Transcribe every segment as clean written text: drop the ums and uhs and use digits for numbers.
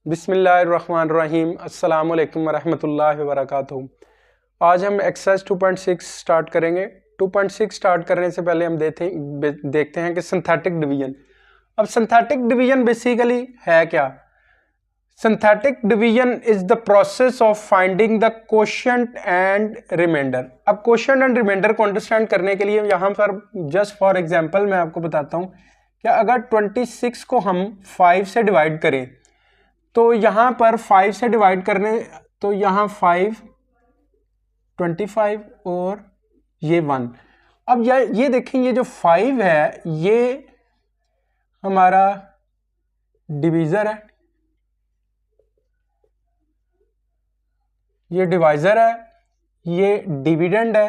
बिस्मिल्लाहिर्रहमानिर्रहीम अस्सलाम वालेकुम वरहमतुल्लाहि वबरकातुहू। आज हम एक्सरसाइज 2.6 स्टार्ट करेंगे। 2.6 स्टार्ट करने से पहले हम देखते हैं कि सिंथेटिक डिवीजन। अब सिंथेटिक डिवीजन बेसिकली है क्या? Synthetic division is the process of finding the quotient and remainder. अब कोशेंट एंड रिमाइंडर को अंडरस्टैंड करने के लिए यहाँ पर जस्ट फॉर एग्जांपल मैं आपको बताता हूँ कि अगर 26 को हम 5 से डिवाइड करें तो यहाँ पर 5 से डिवाइड करने तो यहाँ 5 25 और ये 1। अब ये देखें, ये जो 5 है ये हमारा डिवीजर है, ये डिवाइजर है, ये डिविडेंड है,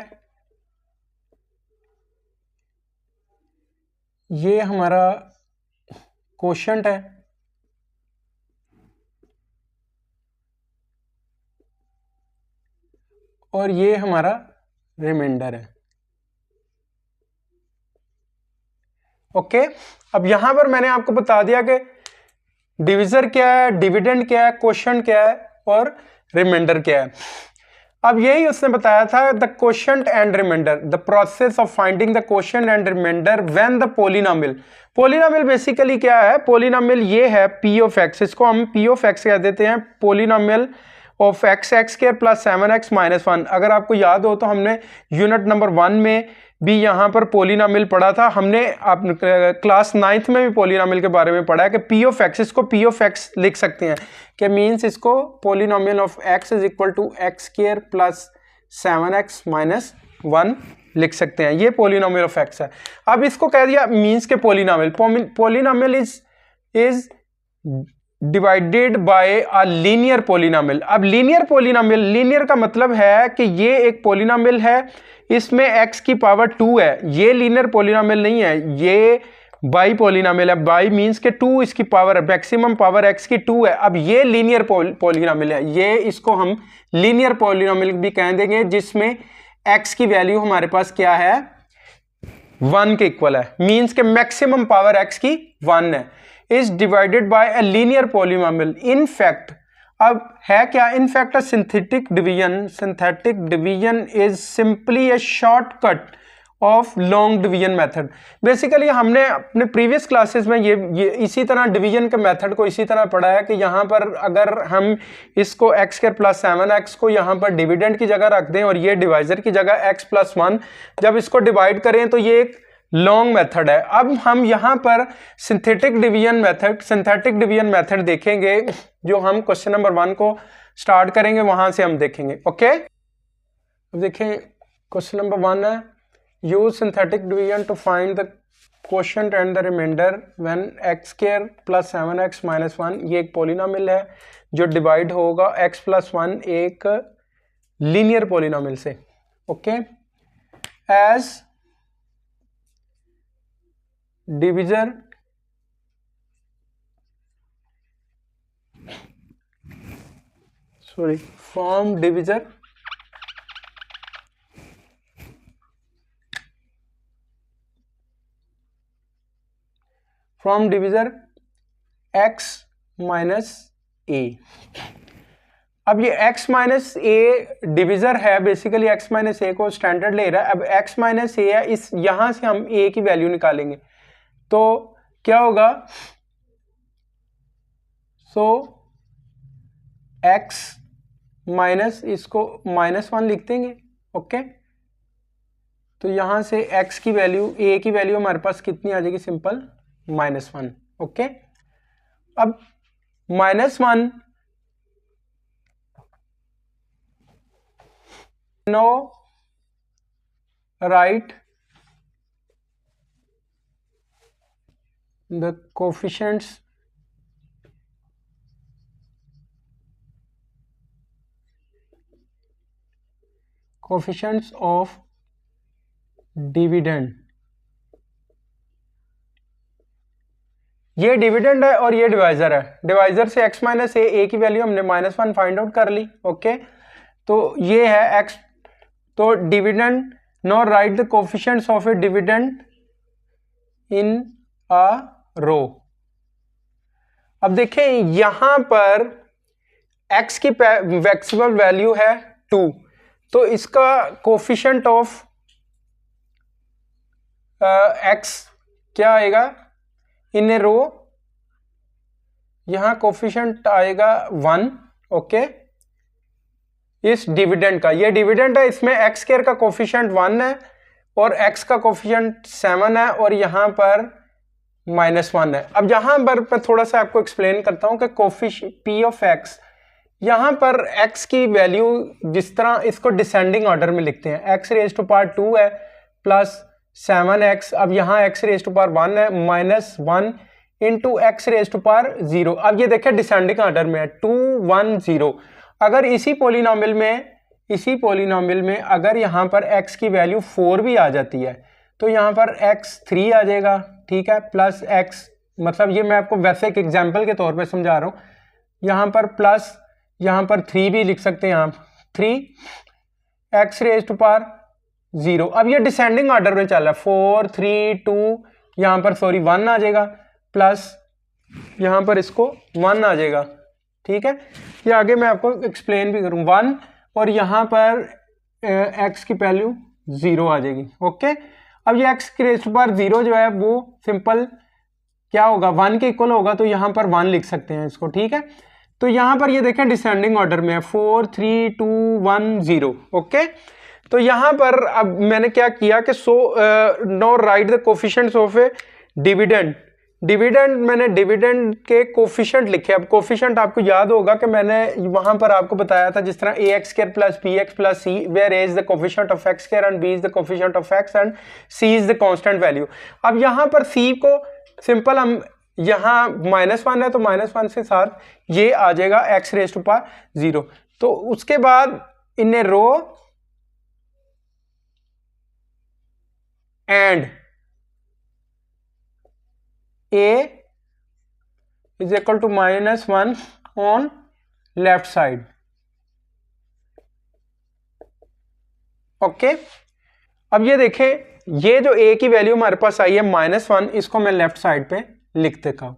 ये हमारा कोशेंट है और ये हमारा रिमाइंडर है। ओके, अब यहां पर मैंने आपको बता दिया कि डिविजर क्या है, डिविडेंड क्या है, कोशेंट क्या है और रिमाइंडर क्या है। अब यही उसने बताया था, the quotient and remainder, the process of finding the quotient and remainder when the polynomial. Polynomial basically क्या है? पोलिनोमियल ये है पी ऑफ एक्स, इसको हम पी ऑफ एक्स कह देते हैं, polynomial of x x square plus 7x minus 1। अगर आपको याद हो तो हमने यूनिट नंबर 1 में भी यहाँ पर पोलिनोमियल पढ़ा था। हमने क्लास 9th में भी पोलिनोमियल के बारे में पढ़ा है कि पी ऑफ एक्स, इसको पी ऑफ एक्स लिख सकते हैं कि मीन्स इसको polynomial of X is equal to X square plus 7x minus 1 लिख सकते हैं। ये पोलिनोमियल ऑफ एक्स है। अब इसको कह दिया मीन्स के polynomial is divided by a linear polynomial. अब लीनियर पोलिनोमियल, लीनियर का मतलब है कि ये एक पोलिनोमियल है, इसमें x की पावर 2 है। ये लीनियर पोलिनोमियल नहीं है, ये बाई पोलिनोमियल है। बाई मींस के 2 इसकी पावर है, मैक्सिमम पावर x की 2 है। अब ये लीनियर पोलिनोमियल है, ये इसको हम लीनियर पोलिनोमियल भी कह देंगे, जिसमें x की वैल्यू हमारे पास क्या है? 1 के इक्वल है, मींस के मैक्सिमम पावर x की 1 है। is divided by a linear polynomial in fact। अब है क्या? in fact a synthetic division is simply a shortcut of long division method। Basically हमने अपने प्रीवियस क्लासेस में ये इसी तरह डिवीजन के मेथड को इसी तरह पढ़ा है कि यहाँ पर अगर हम इसको x स्क्वायर प्लस 7x को यहाँ पर डिविडेंड की जगह रख दें और ये डिवाइजर की जगह x प्लस 1, जब इसको डिवाइड करें तो ये एक लॉन्ग मेथड है। अब हम यहां पर सिंथेटिक डिवीजन मेथड देखेंगे, जो हम क्वेश्चन नंबर 1 को स्टार्ट करेंगे वहां से हम देखेंगे। ओके, अब देखें क्वेश्चन नंबर 1 है, use synthetic division to find the quotient and the remainder when x square plus 7x minus 1। ये एक पोलिनोमियल है जो डिवाइड होगा x प्लस 1 एक लीनियर पोलिनोमियल से। Okay, as divisor from divisor x minus A. अब ये x माइनस ए डिविजर है, बेसिकली x माइनस ए को स्टैंडर्ड ले रहा है। अब x माइनस ए है, इस यहां से हम a की वैल्यू निकालेंगे तो क्या होगा? सो x माइनस, इसको -1 लिख देंगे। ओके, तो यहां से x की वैल्यू, a की वैल्यू हमारे पास कितनी आ जाएगी? सिंपल -1। ओके, अब -1 now write the coefficients of dividend। ये डिविडेंड है और ये डिवाइजर है। डिवाइजर से x माइनस ए की वैल्यू हमने -1 फाइंड आउट कर ली। ओके, तो ये है x, तो dividend, no write the coefficients of a dividend in a row. अब देखें यहां पर x की मैक्सिमम वैल्यू है 2, तो इसका कोफिशिएंट ऑफ x क्या आएगा इन ए रो, यहां कोफिशिएंट आएगा 1। ओके, इस डिविडेंड का, ये डिविडेंड है, इसमें x स्क्वायर का कोफिशिएंट 1 है और x का कोफिशिएंट 7 है और यहां पर -1 है। अब यहां पर मैं थोड़ा सा आपको एक्सप्लेन करता हूं कि कोफिशिएंट p ऑफ x, यहां पर x की वैल्यू जिस तरह इसको डिसेंडिंग ऑर्डर में लिखते हैं, x रेज टू पावर 2 है प्लस 7x, अब यहाँ x रेज टू पावर 1 है -1 into x raise to power 0। अब ये देखें डिसेंडिंग ऑर्डर में है 2 1 0। अगर इसी पोलिनोमियल में अगर यहाँ पर x की वैल्यू 4 भी आ जाती है तो यहाँ पर x 3 आ जाएगा, ठीक है, प्लस x, मतलब ये मैं आपको वैसे एक एग्जाम्पल के तौर पे समझा रहा हूँ, यहाँ पर प्लस यहाँ पर 3 भी लिख सकते हैं, यहाँ 3 x रेज टू पावर 0। अब ये डिसेंडिंग ऑर्डर में चल रहा है, 4 3 2, यहाँ पर 1 आ जाएगा प्लस यहाँ पर इसको 1 आ जाएगा, ठीक है। ये आगे मैं आपको एक्सप्लेन भी करूँ, 1 और यहाँ पर x की वैल्यू 0 आ जाएगी। ओके, अब ये x की रेज़ टू पावर 0 जो है वो सिंपल क्या होगा, 1 के इक्वल होगा, तो यहाँ पर 1 लिख सकते हैं इसको, ठीक है। तो यहाँ पर ये देखें डिसेंडिंग ऑर्डर में है 4 3 2 1 0। ओके, तो यहाँ पर अब मैंने क्या किया कि now write the coefficients of a dividend, मैंने डिविडेंड के कोफिशिएंट लिखे। अब कोफिशिएंट आपको याद होगा कि मैंने वहां पर आपको बताया था जिस तरह ax square plus bx plus c, where a is the coefficient of x square and b is the coefficient of x and c is the constant value. अब यहाँ पर c को सिंपल हम यहाँ -1 है तो -1 के साथ ये आ जाएगा x रेज टू पावर 0। तो उसके बाद in a row and a is equal to -1 on left side। ओके, अब ये देखें ये जो a की वैल्यू हमारे पास आई है -1, इसको मैं लेफ्ट साइड पे लिख देता हूं,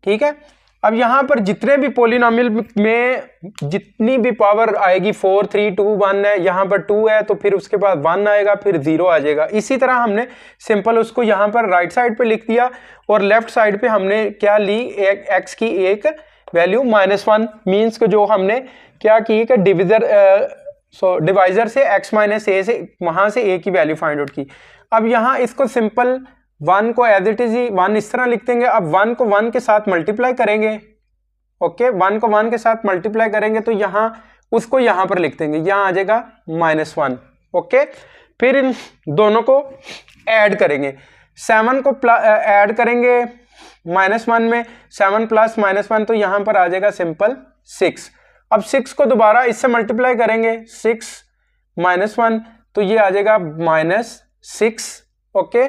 ठीक है। अब यहां पर जितने भी पोलिनोमियल में जितनी भी पावर आएगी 4 3 2 1 है, यहां पर 2 है तो फिर उसके बाद 1 आएगा, फिर 0 आ जाएगा। इसी तरह हमने सिंपल उसको यहां पर राइट साइड पे लिख दिया और लेफ्ट साइड पे हमने क्या ली, x की एक वैल्यू -1, मीन्स को जो हमने क्या की कि डिवाइजर से x माइनस a से वहां से a की वैल्यू फाइंड आउट की। अब यहां इसको सिंपल 1 को एज इट इज ही 1 इस तरह लिख देंगे। अब 1 को 1 के साथ मल्टीप्लाई करेंगे, ओके, 1 को 1 के साथ मल्टीप्लाई करेंगे तो यहाँ उसको यहाँ पर लिख देंगे, यहाँ आ जाएगा -1। ओके, फिर इन दोनों को ऐड करेंगे, 7 को ऐड करेंगे -1 में, 7 प्लस -1 तो यहाँ पर आ जाएगा सिंपल 6। अब 6 को दोबारा इससे मल्टीप्लाई करेंगे, 6 -1 तो ये आ जाएगा -6। ओके,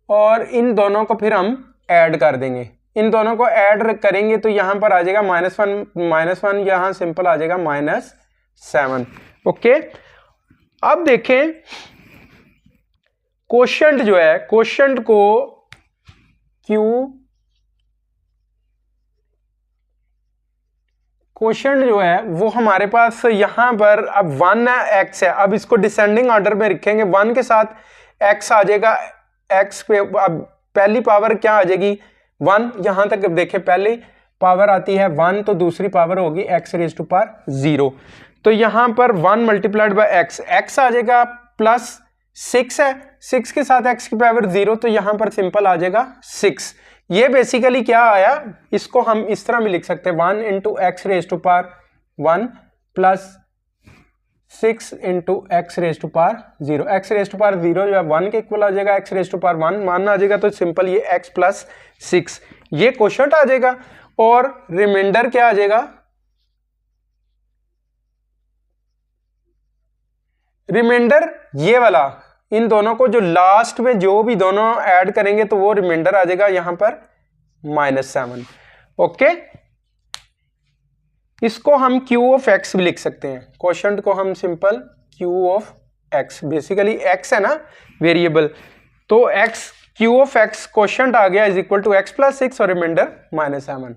और इन दोनों को फिर हम ऐड कर देंगे, इन दोनों को ऐड करेंगे तो यहां पर आ जाएगा -1 यहां सिंपल आ जाएगा -7। ओके, अब देखें कोशेंट जो है, कोशेंट को कोशेंट जो है वो हमारे पास यहां पर अब 1 है, x है। अब इसको डिसेंडिंग ऑर्डर में रखेंगे, 1 के साथ x आ जाएगा, x पे अब पहली पावर क्या आ जाएगी 1, यहां तक देखें पहली पावर आती है 1 तो दूसरी पावर होगी x रेज टू पावर 0। तो यहां पर 1 मल्टीप्लाइड बाय x आ जाएगा प्लस 6 है, 6 के साथ x की पावर 0 तो यहां पर सिंपल आ जाएगा 6। ये बेसिकली क्या आया, इसको हम इस तरह भी लिख सकते हैं 1 into x raise to power 1 plus 6 into x raise to power 0। x raise to power 0 जो है 1 के इक्वल आ जाएगा, x रेज टू पावर 1 आ जाएगा तो सिंपल ये x प्लस 6 ये कोशेंट आ जाएगा। और रिमाइंडर क्या आ जाएगा, रिमाइंडर ये वाला, इन दोनों को जो लास्ट में जो भी दोनों ऐड करेंगे तो वो रिमाइंडर आ जाएगा यहां पर -7। ओके, इसको हम q ऑफ x भी लिख सकते हैं, कोशेंट को हम simple q of x, basically x है ना वेरिएबल, तो x q of x quotient आ गया is equal to x plus 6 और रिमाइंडर -7।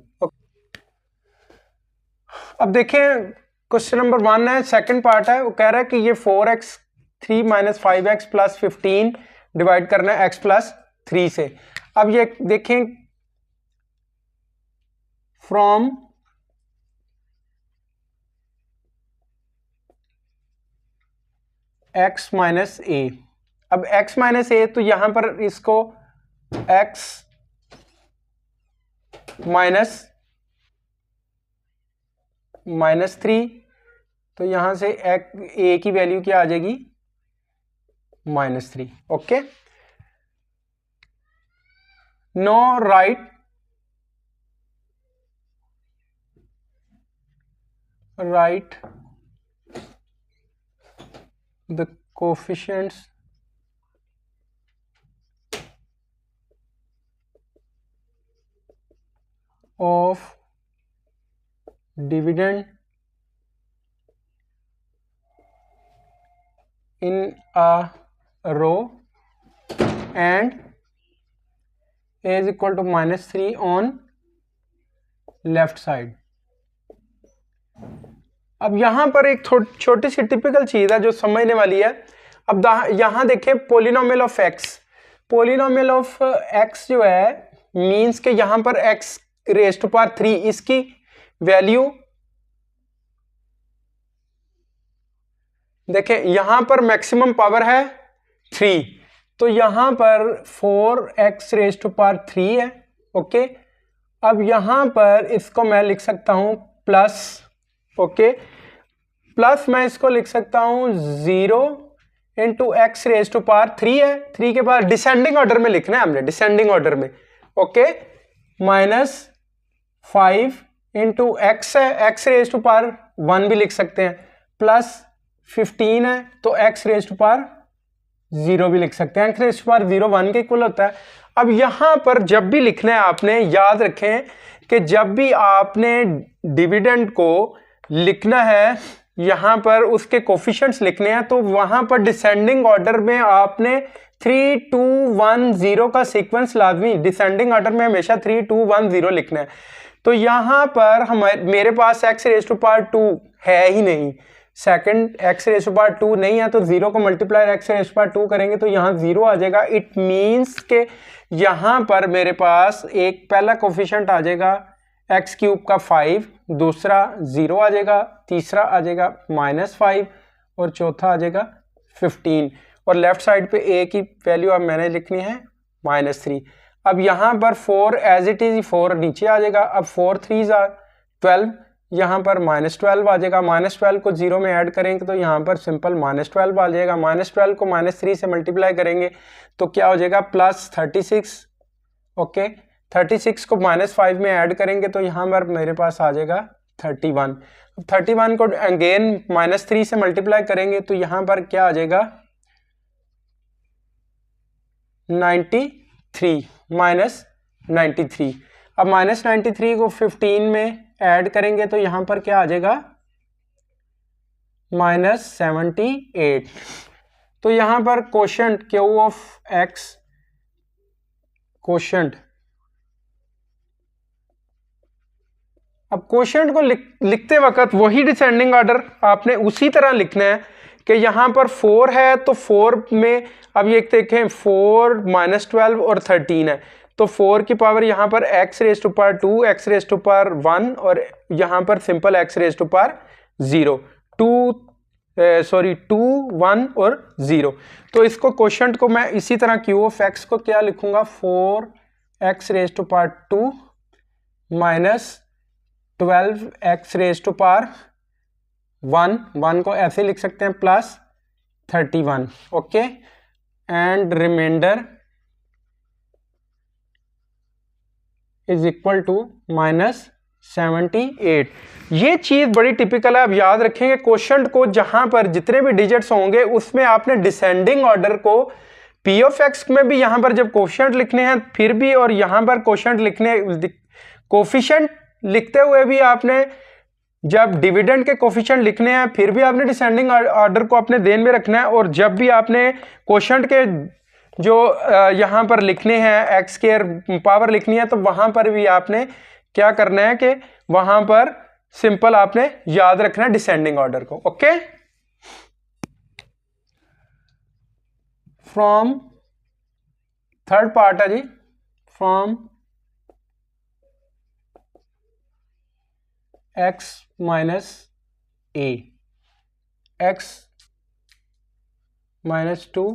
अब देखें क्वेश्चन नंबर 1 है, सेकंड पार्ट है, वो कह रहा है कि ये 4x3 minus 5x plus 15 divide करना है x प्लस 3 से। अब ये देखें फ्रॉम x माइनस ए। अब x माइनस ए, तो यहां पर इसको x माइनस 3, तो यहां से ए की वैल्यू क्या आ जाएगी -3। Okay, now write the coefficients of dividend in a row and a is equal to -3 on left side. अब यहां पर एक छोटी सी टिपिकल चीज है जो समझने वाली है। अब यहां देखें polynomial of x, polynomial of x जो है मींस के यहां पर x रेज टू पावर 3 इसकी वैल्यू देखें, यहां पर मैक्सिमम पावर है 3, तो यहां पर 4x रेज टू पावर 3 है। ओके, अब यहां पर इसको मैं लिख सकता हूं प्लस, ओके, प्लस मैं इसको लिख सकता हूं 0 into X raise to power 3 है, 3 के बाद डिसेंडिंग ऑर्डर में लिखना है हमने, डिसेंडिंग ऑर्डर में। ओके, -5 इंटू एक्स है, एक्स रेज टू पावर 1 भी लिख सकते हैं, प्लस 15 है तो एक्स रेज टू पावर 0 भी लिख सकते हैं। एक्स रेज टू पावर 0 1 के इक्वल होता है। अब यहां पर जब भी लिखना है आपने याद रखें कि जब भी आपने डिविडेंड को लिखना है, यहां पर उसके कोफिशिएंट्स लिखने हैं, तो वहां पर डिसेंडिंग ऑर्डर में आपने 3 2 1 0 का सीक्वेंस लाजमी, डिसेंडिंग ऑर्डर में हमेशा 3 2 1 0 लिखना है। तो यहां पर मेरे पास एक्स रेज टू पावर 2 है ही नहीं, second X raise to power 2 नहीं है, तो 0 को multiply X raise to power 2 करेंगे तो यहाँ 0 आ जाएगा। इट मीन्स के यहाँ पर मेरे पास एक पहला कोफिशिएंट आ जाएगा एक्स क्यूब का 5, दूसरा 0 आ जाएगा, तीसरा आ जाएगा -5 और चौथा आ जाएगा 15, और लेफ्ट साइड पे ए की वैल्यू अब मैंने लिखनी है -3। अब यहाँ पर 4 एज इट इज 4 नीचे आ जाएगा। अब 4 3 12, यहाँ पर -12 आ जाएगा, -12 को 0 में ऐड करेंगे तो यहाँ पर सिंपल -12 आ जाएगा। -12 को -3 से मल्टीप्लाई करेंगे तो क्या हो जाएगा +36। ओके, 36 को -5 में ऐड करेंगे तो यहाँ पर मेरे पास आ जाएगा 31। 31 को अगेन -3 से मल्टीप्लाई करेंगे तो यहाँ पर क्या आ जाएगा 93 -93। अब -93 को 15 में ऐड करेंगे तो यहां पर क्या आ जाएगा -78। तो यहां पर quotient Q of x, quotient, अब कोशेंट को लिखते वक्त वही डिसेंडिंग ऑर्डर आपने उसी तरह लिखना है कि यहां पर 4 है तो 4 में अब ये देखें 4 -12 और 13 है, तो 4 की पावर यहाँ पर x raise to power 2, x raise to power 1 और यहाँ पर simple x raise to power 0, 2 1 और 0। तो इसको कोशेंट को मैं इसी तरह q ऑफ x को क्या लिखूंगा 4x raise to power 2 -12x raise to power 1 को ऐसे लिख सकते हैं +31। Okay, and remainder is equal to -78। ये चीज बड़ी टिपिकल है। अब याद रखेंगे कोशेंट को जहां पर जितने भी डिजिट्स होंगे उसमें आपने डिसेंडिंग ऑर्डर को p ऑफ x में भी यहां पर जब कोशेंट लिखने हैं फिर भी, और यहां पर कोशेंट लिखने कोफिशिएंट लिखते हुए भी आपने जब डिविडेंड के कोफिशिएंट लिखने हैं फिर भी आपने डिसेंडिंग ऑर्डर को अपने ध्यान में रखना है, और जब भी आपने कोशेंट के जो यहाँ पर लिखने हैं एक्स स्क्वायर पावर लिखनी है तो वहाँ पर भी आपने क्या करना है कि वहाँ पर सिंपल आपने याद रखना डिसेंडिंग ऑर्डर को। ओके, फ्रॉम थर्ड पार्ट है जी, from x minus A, x minus 2,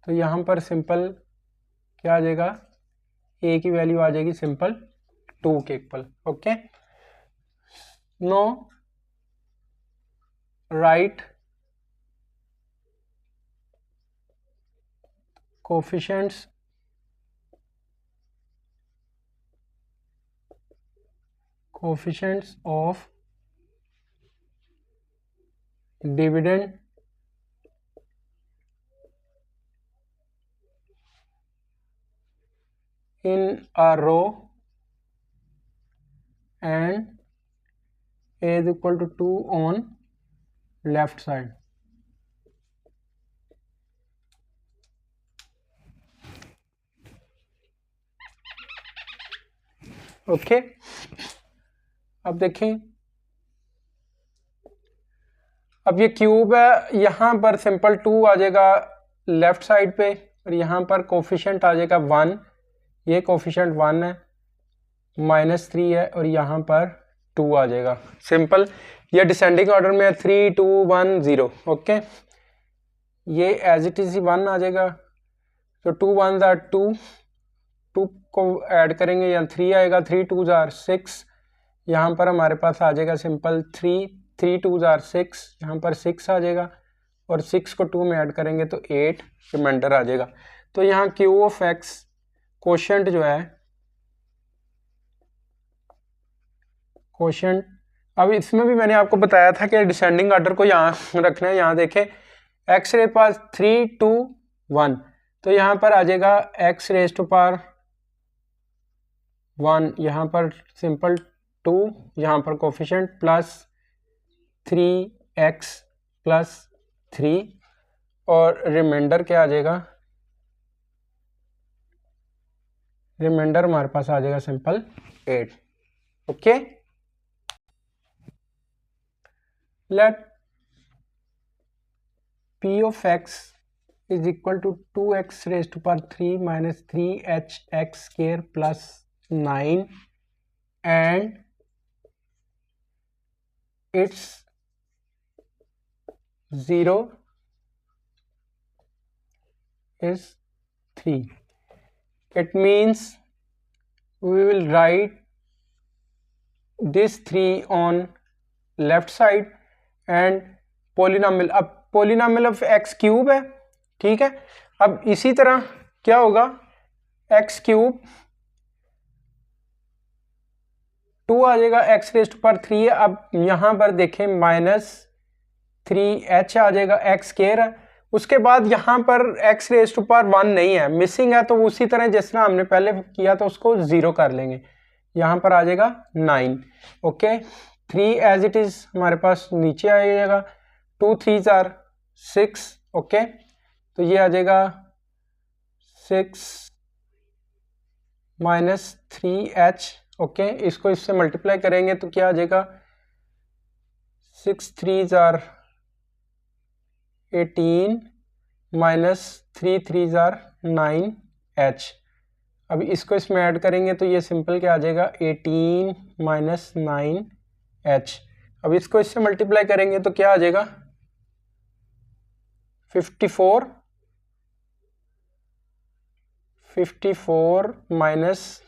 तो यहां पर सिंपल क्या आ जाएगा, a की वैल्यू आ जाएगी सिंपल 2 के equal. Okay, now write coefficients of dividend in a row and a is equal to 2 on left side। ओके, अब देखें, अब ये क्यूब है, यहां पर सिंपल 2 आ जाएगा लेफ्ट साइड पे और यहां पर कोफिशिएंट आ जाएगा 1, ये कोफिशिएंट 1 है, -3 है और यहां पर 2 आ जाएगा। सिंपल ये डिसेंडिंग ऑर्डर में 3 2 1 0। ओके, ये एज इट इज 1 आ जाएगा, तो 2 1 जार 2, 2 को ऐड करेंगे या 3 आएगा, 3 2 जार 6, यहाँ पर हमारे पास आ जाएगा सिंपल 3 2 जार 6, यहाँ पर 6 आ जाएगा और 6 को 2 में ऐड करेंगे तो 8 रिमाइंडर आ जाएगा। तो यहाँ क्यू ऑफ एक्स कोशेंट जो है, कोशेंट, अब इसमें भी मैंने आपको बताया था कि डिसेंडिंग ऑर्डर को यहाँ रखना है। यहाँ देखें एक्स रे पास 3 2 1, तो यहाँ पर आ जाएगा एक्स रेज टू पावर 1, यहाँ पर सिंपल 2, यहाँ पर कोफिशिएंट प्लस 3x प्लस 3 और रिमाइंडर क्या आ जाएगा, रिमाइंडर हमारे पास आ जाएगा simple 8। Okay, let p of x is equal to 2x raised to power 3 minus 3hx square plus 9 and its 0 is 3. It means we will write this 3 on left side and polynomial, अब polynomial of x cube है, ठीक है। अब इसी तरह क्या होगा, x cube 2 आ जाएगा, x रेज़ टू पावर 3 है। अब यहाँ पर देखें -3h आ जाएगा, x स्क्वायर है, उसके बाद यहाँ पर x रेज़ टू पावर 1 नहीं है, मिसिंग है, तो उसी तरह जिस तरह हमने पहले किया तो उसको 0 कर लेंगे, यहाँ पर आ जाएगा 9। ओके, 3 एज इट इज हमारे पास नीचे आ जाएगा, 2 3 जार 6। ओके, तो ये आ जाएगा 6 माइनस 3h। ओके, इसको इससे मल्टीप्लाई करेंगे तो क्या आ जाएगा, 6 3 जार 18 माइनस 3 3 जार 9h। अब इसको इसमें ऐड करेंगे तो ये सिंपल क्या आ जाएगा, 18 माइनस 9h। अब इसको इससे मल्टीप्लाई करेंगे तो क्या आ जाएगा, 54 माइनस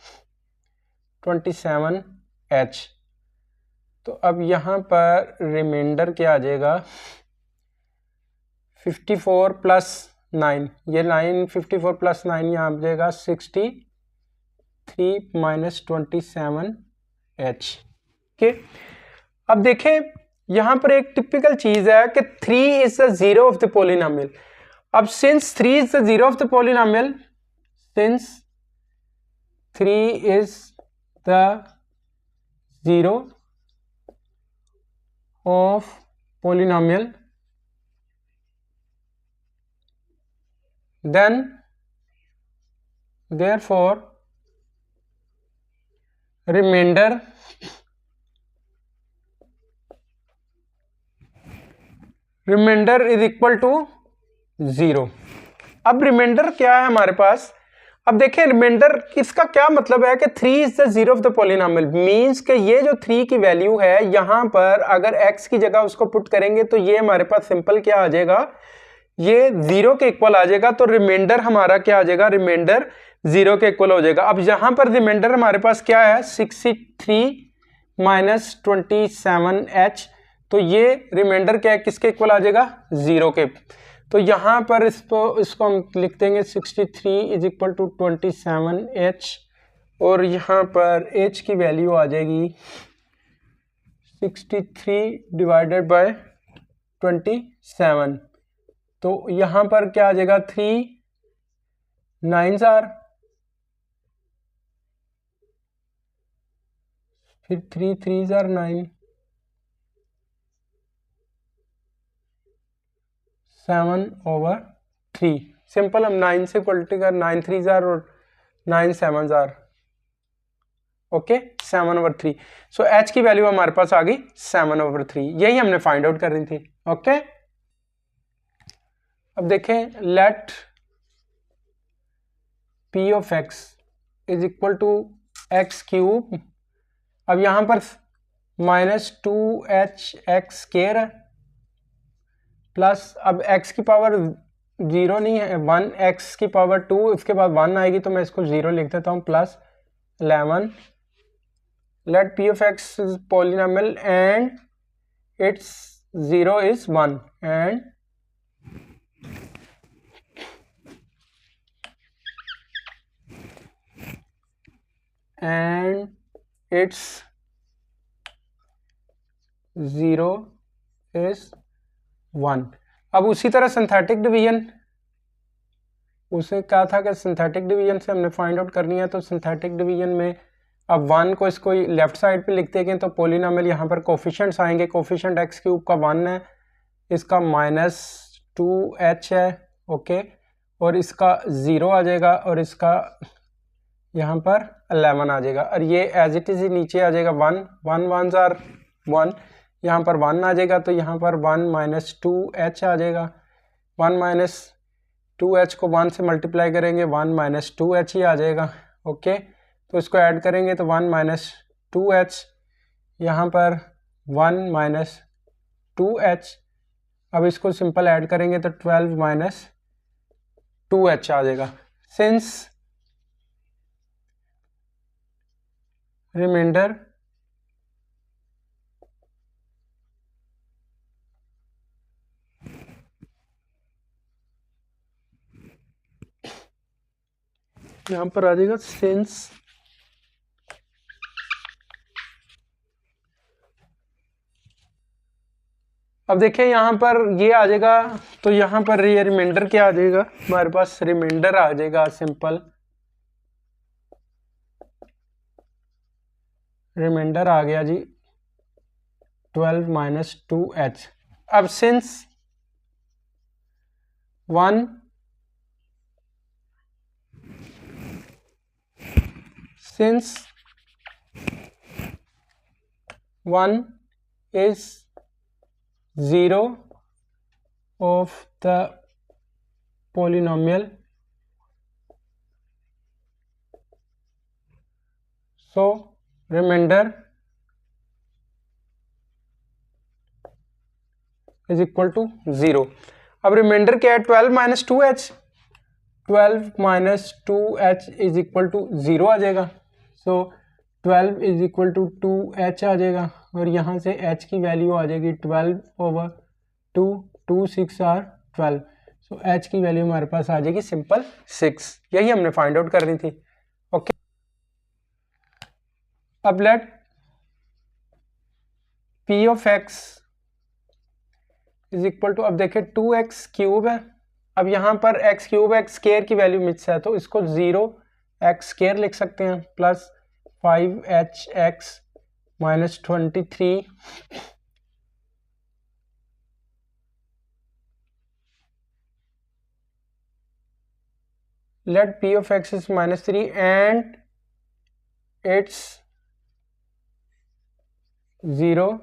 27h। तो अब यहाँ पर रिमाइंडर क्या आ जाएगा, 54 प्लस 9, ये 9 54 प्लस 9 यहाँ आ जाएगा 63 माइनस 27h। ओके, अब देखें यहाँ पर एक टिपिकल चीज है कि 3 is the zero of the polynomial. अब since 3 is the zero of the polynomial, since 3 is the zero of polynomial, then therefore remainder remainder is equal to 0। अब रिमाइंडर क्या है हमारे पास, अब देखें रिमाइंडर इसका क्या मतलब है कि 3 is the zero of the polynomial, means कि ये जो 3 की वैल्यू है यहां पर अगर x की जगह उसको पुट करेंगे तो ये हमारे पास सिंपल क्या आ जाएगा, ये 0 के इक्वल आ जाएगा। तो रिमाइंडर हमारा क्या आ जाएगा, रिमाइंडर 0 के इक्वल हो जाएगा। अब यहां पर रिमाइंडर हमारे पास क्या है 63 माइनस 27h, तो ये रिमाइंडर क्या है किसके इक्वल आ जाएगा 0 के। तो यहां पर इसको हम लिख देंगे 63 इज इक्वल टू 27h, और यहां पर h की वैल्यू आ जाएगी 63 डिवाइडेड बाय 27। तो यहां पर क्या आ जाएगा 3 9s आर, फिर 3 3s आर 9, 7/3। सिंपल हम 9 से क्वालिटी कर 9 3s आर और 9 7s आर, ओके 7/3। सो h की वैल्यू हमारे पास आ गई 7/3, यही हमने फाइंड आउट करनी थी। ओके अब देखें let p of x is equal to X cube. अब यहां पर -2hx² है प्लस, अब x की पावर 0 नहीं है 1, x की पावर 2, इसके बाद 1 आएगी तो मैं इसको 0 लिख देता हूं, plus 11। Let p of x is polynomial and it's 0 is 1 and its 0 is 1। अब उसी तरह सिंथेटिक डिवीजन, उसे कहा था कि सिंथेटिक डिवीजन से हमने फाइंड आउट करनी है, तो सिंथेटिक डिवीजन में अब 1 को इसको लेफ्ट साइड पे लिख देंगे तो पॉलिनोमियल यहाँ पर कोफिशिएंट्स आएंगे। कोफिशिएंट x क्यूब का 1 है, इसका -2h है, ओके, और इसका 0 आ जाएगा और इसका यहाँ पर 11 आ जाएगा, और ये एज इट इज ही नीचे आ जाएगा 1 1 1s आर 1, यहाँ पर 1 आ जाएगा तो यहाँ पर 1 - 2h आ जाएगा। 1 - 2h को 1 से मल्टीप्लाई करेंगे 1 - 2h ही आ जाएगा, ओके। तो इसको ऐड करेंगे तो 1 - 2h, यहाँ पर 1 - 2h। अब इसको सिंपल ऐड करेंगे तो 12 - 2h आ जाएगा। सिंस रिमाइंडर यहां पर आ जाएगा सिंस अब देखिए यहां पर ये आ जाएगा, तो यहां पर ये रिमाइंडर क्या आ जाएगा हमारे पास, रिमाइंडर आ जाएगा सिंपल, रिमाइंडर आ गया जी 12 - 2h। अब since 1 is 0 of the polynomial, so remainder is equal to 0। अब रिमाइंडर क्या है 12 - 2h, 12 - 2h is equal to 0 आ जाएगा, सो 12 इज इक्वल टू 2h आ जाएगा, और यहाँ से h की वैल्यू आ जाएगी 12/2, 2 6 आर 12, सो h की वैल्यू हमारे पास आ जाएगी सिंपल 6। यही हमने फाइंड आउट करनी थी, ओके। अब let p of x is equal to, अब देखें 2x क्यूब है, अब यहाँ पर x क्यूब x स्क्वायर की वैल्यू मिस है तो इसको 0x स्क्वायर लिख सकते हैं, plus 5hx - 23 let p of x is -3 and its 0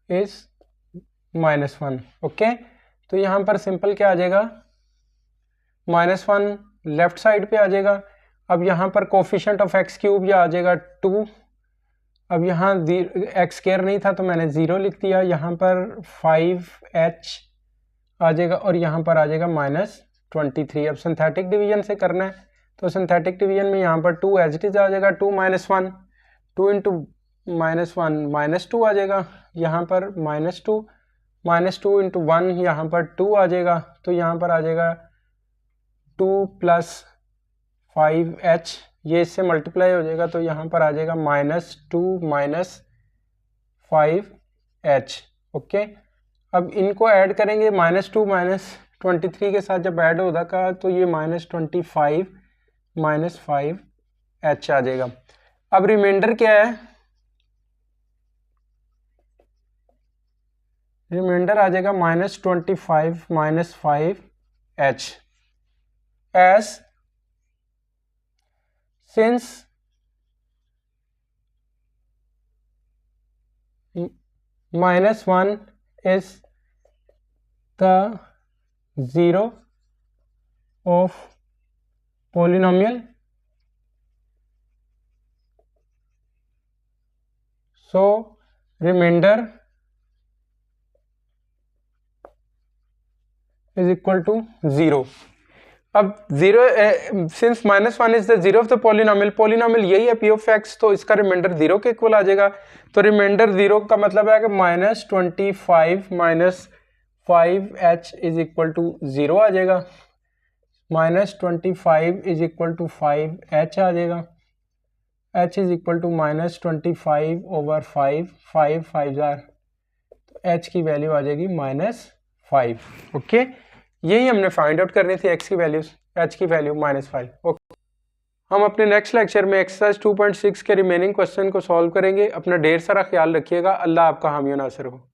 is -1। Okay, तो यहाँ पर सिंपल क्या आ जाएगा, -1 लेफ्ट साइड पे आ जाएगा। अब यहाँ पर कोफिशिएंट ऑफ एक्स क्यूब या आ जाएगा 2। अब यहाँ एक्स स्क्वायर नहीं था तो मैंने 0 लिख दिया। यहाँ पर 5h आ जाएगा और यहाँ पर आ जाएगा -23। अब सिंथेटिक डिवीजन से करना है तो सिंथेटिक डिवीजन में यहाँ पर 2 एज इट इज आ जाएगा, 2 - 1, 2 इंटू -1 -2 आ जाएगा। यहाँ पर -2 इंटू 1 यहाँ पर 2 आ जाएगा, तो यहाँ पर आ जाएगा 2 + 5h, ये इससे मल्टीप्लाई हो जाएगा तो यहाँ पर आ जाएगा -2 - 5h। ओके, अब इनको ऐड करेंगे, -2 - 23 के साथ जब ऐड होगा का तो ये -25 - 5h आ जाएगा। अब रिमाइंडर क्या है, रिमाइंडर आ जाएगा -25 - 5h as since -1 is the zero of polynomial, so remainder is equal to 0। अब 0 since -1 is the 0 of the polynomial, polynomial यही है p ऑफ x, तो इसका रिमाइंडर 0 के इक्वल आ जाएगा। तो रिमाइंडर 0 का मतलब है कि -25 - 5h इज इक्वल टू 0 आ जाएगा। -25 इज इक्वल टू 5h आ जाएगा। h इज इक्वल टू -25/5, 5 5 तो h की वैल्यू आ जाएगी -5। ओके, यही हमने फाइंड आउट करनी थी x की वैल्यूज, h की वैल्यू -5। ओके, हम अपने नेक्स्ट लेक्चर में एक्सरसाइज 2.6 के रिमेनिंग क्वेश्चन को सॉल्व करेंगे। अपना ढेर सारा ख्याल रखिएगा। अल्लाह आपका हामी नासिर हो।